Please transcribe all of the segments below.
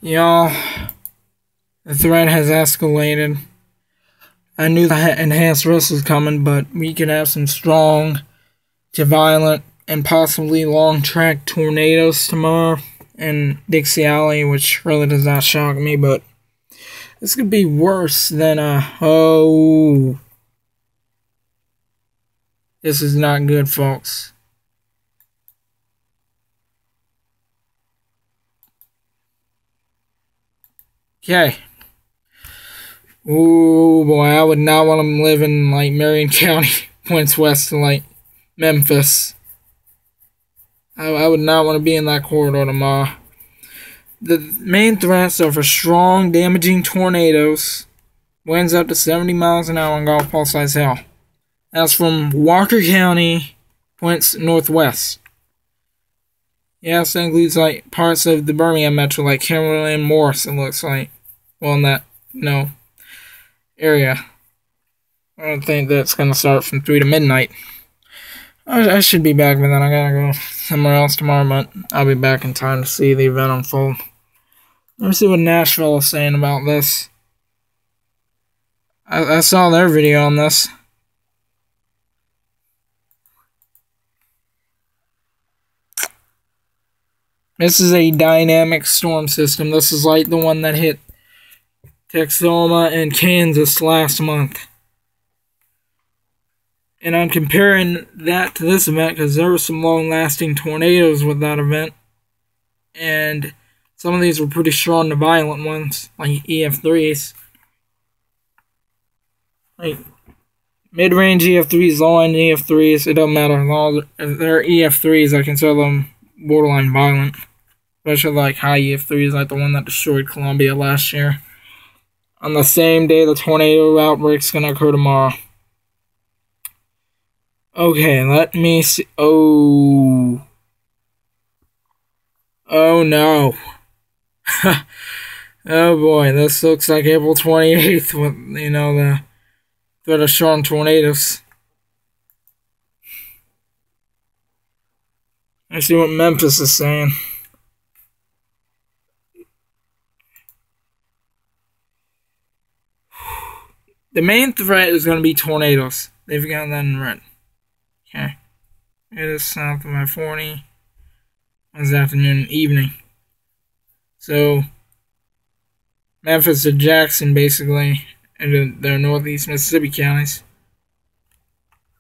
Y'all, the threat has escalated. I knew the enhanced risk was coming, but we could have some strong to violent and possibly long-track tornadoes tomorrow in Dixie Alley, which really does not shock me, but this could be worse than this is not good, folks. Okay. Ooh, boy, I would not want to live in, like, Marion County, points west to, like, Memphis. I would not want to be in that corridor tomorrow. The main threats are for strong, damaging tornadoes. Winds up to 70 miles an hour and golf ball size hail. That's from Walker County, points northwest. Yes, that includes, like, parts of the Birmingham metro, like Kimberly and Morris, it looks like. Well, in that, area. I don't think that's going to start from 3 to midnight. I should be back, but then I gotta go somewhere else tomorrow, but I'll be back in time to see the event unfold. Let me see what Nashville is saying about this. I saw their video on this. This is a dynamic storm system. This is like the one that hit Texoma and Kansas last month. And I'm comparing that to this event because there were some long-lasting tornadoes with that event. And some of these were pretty strong and violent ones, like EF3s. Like mid-range EF3s, low-end EF3s, it doesn't matter. If they're EF3s, I consider them borderline violent. Especially like high EF3s, like the one that destroyed Columbia last year. On the same day the tornado outbreak is going to occur tomorrow. Okay, let me see. Oh no. Oh boy, this looks like April 28th with, the threat of strong tornadoes. Let's see what Memphis is saying. The main threat is going to be tornadoes. They've got that in red. Okay. It is south of I-40. This afternoon and evening. So, Memphis to Jackson, basically, into their northeast Mississippi counties.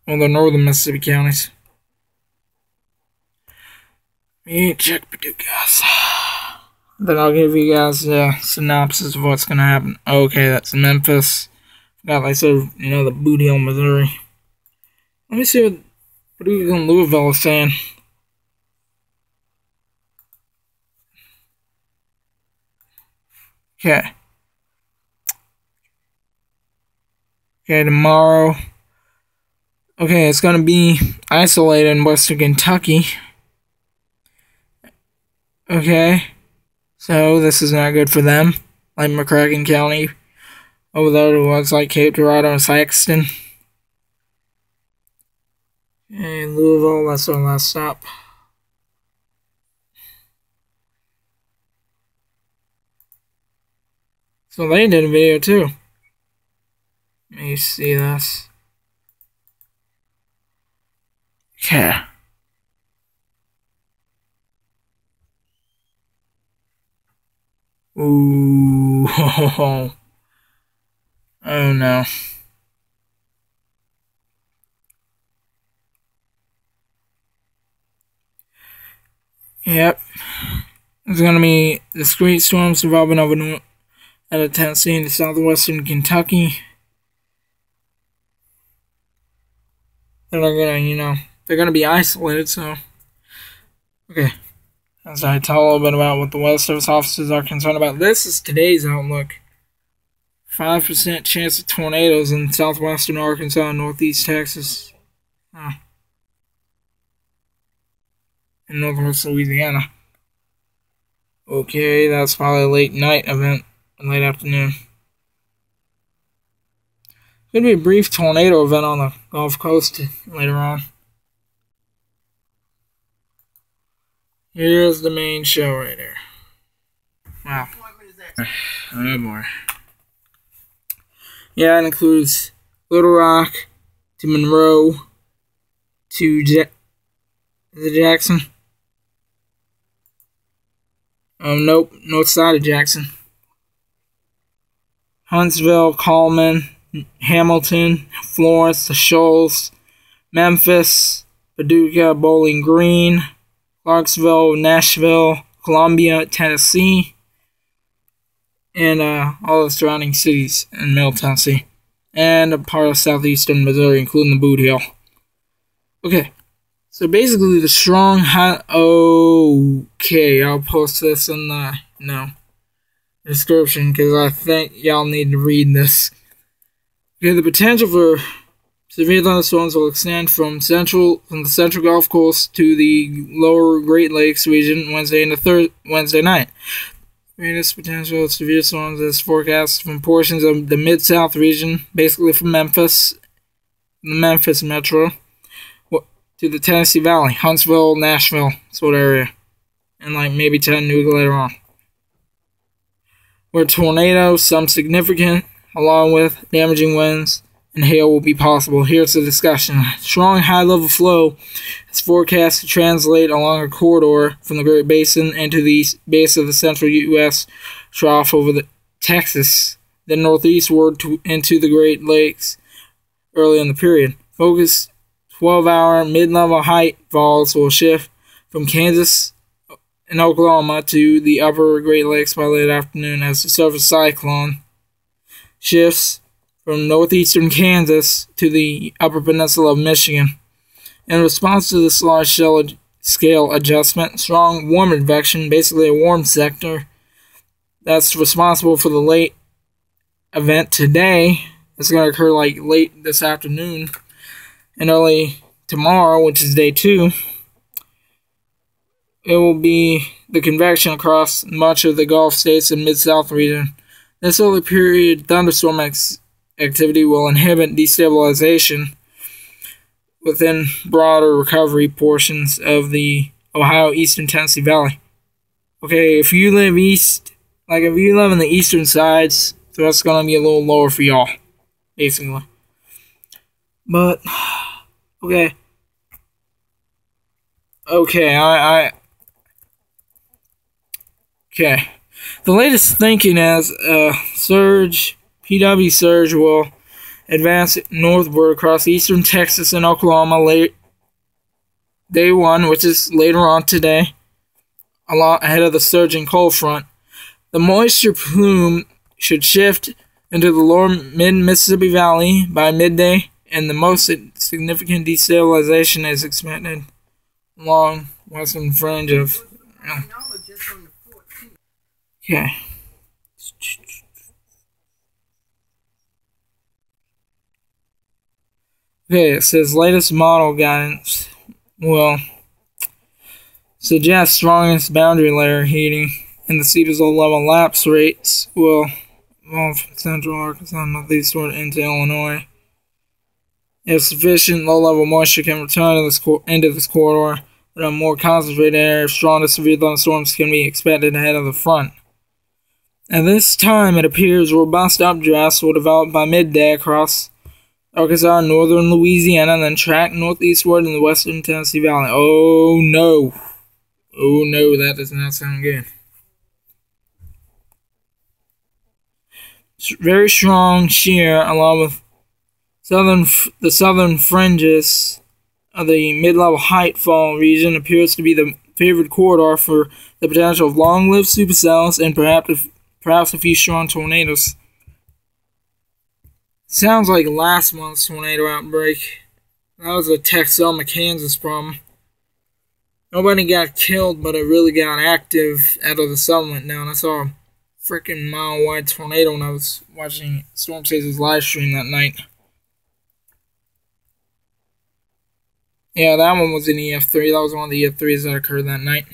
Well, the northern Mississippi counties. Me check Paducah's. Then I'll give you guys a synopsis of what's going to happen. Okay, that's Memphis. Got, like, sort of, the booty on Missouri. Let me see what Paducah and Louisville is saying. Okay. Okay, tomorrow. Okay, it's gonna be isolated in western Kentucky. Okay. So, this is not good for them. Like McCracken County. Over there, it was like Cape Girardeau and Saxton. And Louisville, that's our last stop. So they did a video too. Let me see this. Okay. Ooh. Oh no. Yep. It's gonna be discrete storms developing over out of Tennessee into southwestern Kentucky. They're not gonna, they're gonna be isolated, so. Okay. As I tell a little bit about what the Weather Service officers are concerned about, this is today's outlook. 5% chance of tornadoes in southwestern Arkansas and northeast Texas. In northwest Louisiana. Okay, that's probably a late night event, late afternoon. Could be a brief tornado event on the Gulf Coast later on. Here's the main show right here. Wow. Oh boy. Yeah, it includes Little Rock to Monroe to Jackson. Nope, north side of Jackson. Huntsville, Coleman, Hamilton, Florence, the Shoals, Memphis, Paducah, Bowling Green, Clarksville, Nashville, Columbia, Tennessee, and all the surrounding cities in Middle Tennessee, and a part of southeastern Missouri, including the Boot Hill. Okay, so basically the strong high. Okay, I'll post this in the description because I think y'all need to read this. Okay, the potential for severe thunderstorms will extend from the central Gulf Coast to the lower Great Lakes region Wednesday night. Greatest potential of severe storms is forecast from portions of the Mid-South region, basically from Memphis, the Memphis metro, to the Tennessee Valley, Huntsville, Nashville, sort of area, and like maybe Chattanooga later on. Where tornadoes, some significant, along with damaging winds and hail will be possible. Here's the discussion. Strong high-level flow is forecast to translate along a corridor from the Great Basin into the base of the central U.S. trough over the Texas, then northeastward into the Great Lakes early in the period. Focused 12-hour mid-level height falls will shift from Kansas and Oklahoma to the upper Great Lakes by late afternoon as the surface cyclone shifts from northeastern Kansas to the upper peninsula of Michigan. In response to this large-scale adjustment, strong warm advection, basically a warm sector, that's responsible for the late event today. It's going to occur like late this afternoon and early tomorrow, which is day 2. It will be the convection across much of the Gulf states and Mid-South region. This early period thunderstorm activity will inhibit destabilization within broader recovery portions of the Ohio Eastern Tennessee Valley. Okay, if you live east, like if you live in the eastern sides, so that's going to be a little lower for y'all, basically. But, okay. Okay, Okay. The latest thinking is PW surge will advance northward across eastern Texas and Oklahoma late day 1, which is later on today, a lot ahead of the surging cold front. The moisture plume should shift into the lower mid-Mississippi Valley by midday, and the most significant destabilization is expected along western fringe of... Okay. Okay, it says latest model guidance will suggest strongest boundary layer heating and the sea to zone level lapse rates will evolve from central Arkansas northeastward into Illinois. If sufficient low-level moisture can return into this corridor, then a more concentrated area of strong to severe thunderstorms can be expected ahead of the front. At this time, it appears robust updrafts will develop by midday across Arkansas and northern Louisiana, and then track northeastward in the western Tennessee Valley. Oh no. Oh no, that does not sound good. Very strong shear along with the southern fringes of the mid-level height fall region appears to be the favored corridor for the potential of long-lived supercells and perhaps a few strong tornadoes. Sounds like last month's tornado outbreak. That was a Texoma, Kansas problem. Nobody got killed, but it really got active after the sun went down. I saw a freaking mile-wide tornado when I was watching Storm Chaser's live stream that night. Yeah, that one was an EF3. That was one of the EF3s that occurred that night.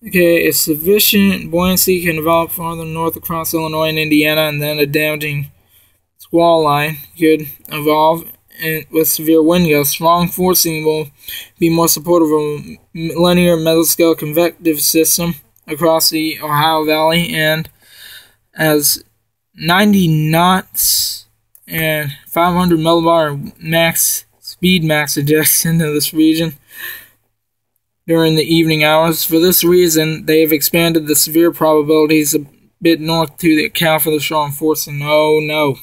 Okay, a sufficient buoyancy can develop farther north across Illinois and Indiana, and then a damaging squall line could evolve with severe wind gusts. Strong forcing will be more supportive of a linear mesoscale convective system across the Ohio Valley, and as 90 knots and 500 millibar max speed ejects into this region during the evening hours. For this reason, they have expanded the severe probabilities a bit north to account for the strong force. And no.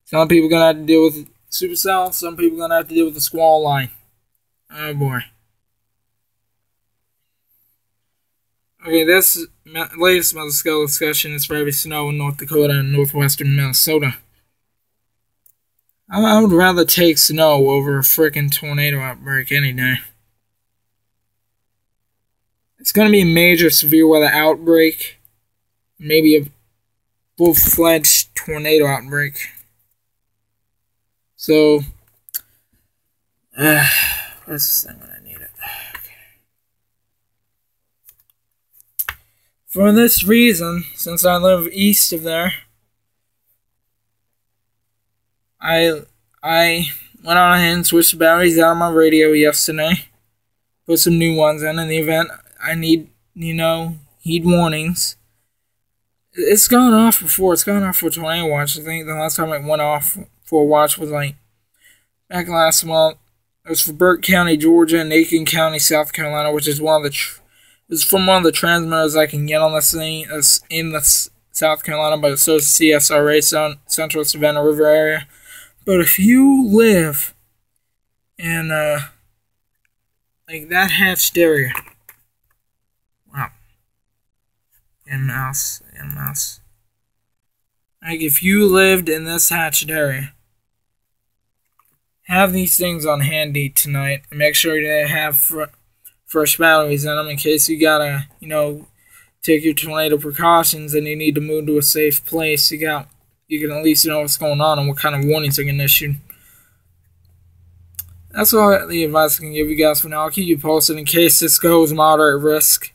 Some people are going to have to deal with supercell, some people are going to have to deal with the squall line. Oh boy. Okay, this latest mesoscale discussion is for heavy snow in North Dakota and northwestern Minnesota. I would rather take snow over a frickin' tornado outbreak any day. It's going to be a major severe weather outbreak. Maybe a full-fledged tornado outbreak. So, where's this thing when I need it? Okay. For this reason, since I live east of there, I went on ahead and switched the batteries out of my radio yesterday. Put some new ones in the event I need, heed warnings. It's gone off before. It's gone off for tornado watch. I think the last time it went off for a watch was like back last month. It was for Burke County, Georgia, and Aiken County, South Carolina, which is from one of the transmitters I can get on this thing. It's in the South Carolina, but it's also CSRA, Central Savannah River area. But if you live in like that hatched area, wow, and mouse. Like if you lived in this hatched area, have these things on handy tonight, and make sure you have fresh batteries in them in case you gotta, take your tornado precautions and you need to move to a safe place. You can at least know what's going on and what kind of warnings are getting issued. That's all the advice I can give you guys for now. I'll keep you posted in case this goes moderate risk.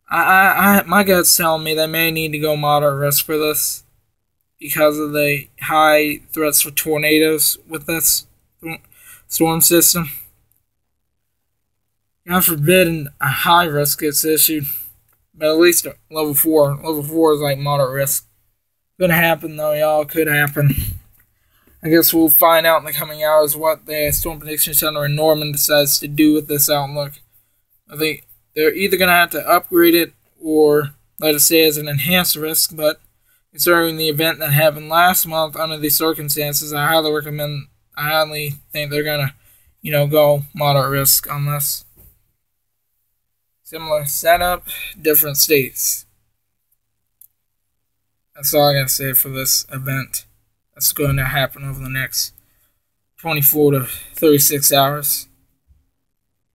My gut's telling me they may need to go moderate risk for this because of the high threats for tornadoes with this storm system. God forbid a high risk gets issued, but at least level 4. Level 4 is like moderate risk. Could happen though, y'all. Could happen. I guess we'll find out in the coming hours what the Storm Prediction Center in Norman decides to do with this outlook. I think they're either going to have to upgrade it or let it stay as an enhanced risk, but considering the event that happened last month under these circumstances, I highly think they're going to, go moderate risk on this. Similar setup, different states. That's all I gotta say for this event. That's going to happen over the next 24 to 36 hours.